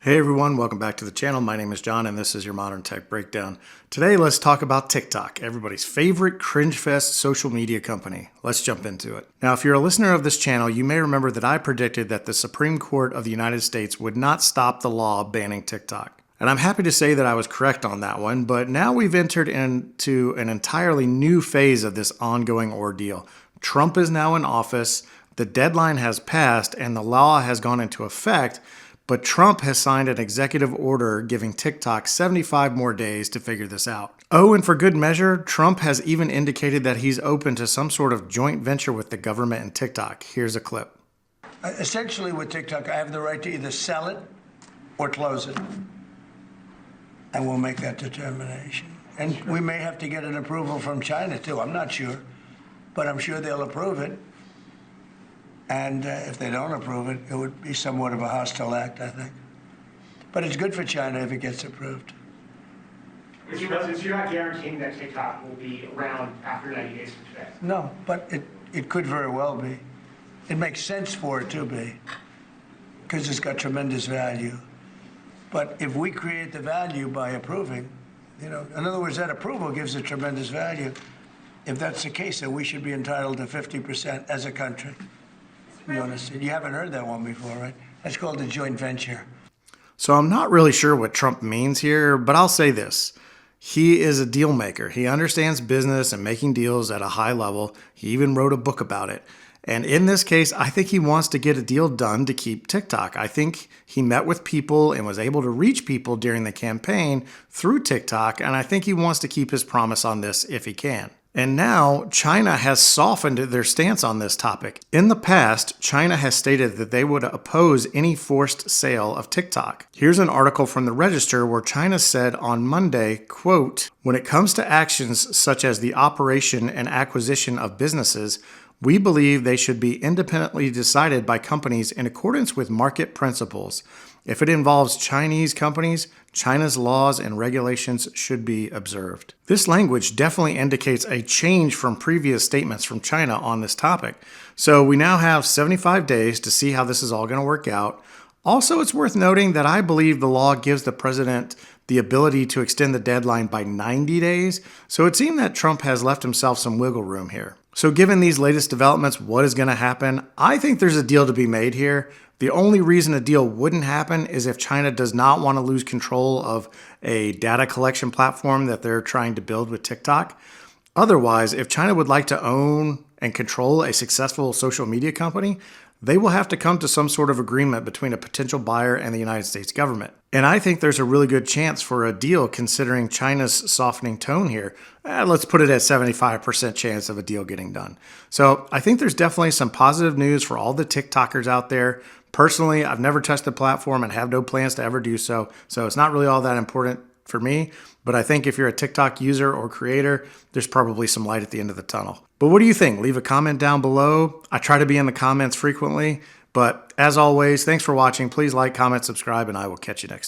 Hey everyone, welcome back to the channel. My name is John and this is your Modern Tech Breakdown. Today let's talk about TikTok, everybody's favorite cringe fest social media company. Let's jump into it. Now, if you're a listener of this channel, you may remember that I predicted that the Supreme Court of the United States would not stop the law banning TikTok. And I'm happy to say that I was correct on that one, but now we've entered into an entirely new phase of this ongoing ordeal. Trump is now in office, the deadline has passed, and the law has gone into effect. But Trump has signed an executive order giving TikTok 75 more days to figure this out. Oh, and for good measure, Trump has even indicated that he's open to some sort of joint venture with the government and TikTok. Here's a clip. Essentially with TikTok, I have the right to either sell it or close it. And we'll make that determination. And we may have to get an approval from China too. I'm not sure, but I'm sure they'll approve it. And if they don't approve it, it would be somewhat of a hostile act, I think. But it's good for China if it gets approved. So you're not guaranteeing that TikTok will be around after 90 days from today? No, but it could very well be. It makes sense for it to be, because it's got tremendous value. But if we create the value by approving, in other words, that approval gives it tremendous value. If that's the case, then we should be entitled to 50% as a country. You understand? You haven't heard that one before, right? That's called a joint venture. So I'm not really sure what Trump means here, but I'll say this. He is a deal maker. He understands business and making deals at a high level. He even wrote a book about it. And in this case, I think he wants to get a deal done to keep TikTok. I think he met with people and was able to reach people during the campaign through TikTok. And I think he wants to keep his promise on this if he can. And now China has softened their stance on this topic. In the past, China has stated that they would oppose any forced sale of TikTok. Here's an article from the Register where China said on Monday, quote, "When it comes to actions such as the operation and acquisition of businesses, we believe they should be independently decided by companies in accordance with market principles. If it involves Chinese companies, China's laws and regulations should be observed." This language definitely indicates a change from previous statements from China on this topic. So we now have 75 days to see how this is all going to work out. Also, it's worth noting that I believe the law gives the president the ability to extend the deadline by 90 days. So it seemed that Trump has left himself some wiggle room here. So given these latest developments, what is going to happen? I think there's a deal to be made here. The only reason a deal wouldn't happen is if China does not want to lose control of a data collection platform that they're trying to build with TikTok. Otherwise, if China would like to own and control a successful social media company, they will have to come to some sort of agreement between a potential buyer and the United States government. And I think there's a really good chance for a deal considering China's softening tone here. Let's put it at 75% chance of a deal getting done. So I think there's definitely some positive news for all the TikTokers out there. Personally, I've never touched the platform and have no plans to ever do so. So it's not really all that important for me. But I think if you're a TikTok user or creator, there's probably some light at the end of the tunnel. But what do you think? Leave a comment down below. I try to be in the comments frequently. But as always, thanks for watching. Please like, comment, subscribe, and I will catch you next time.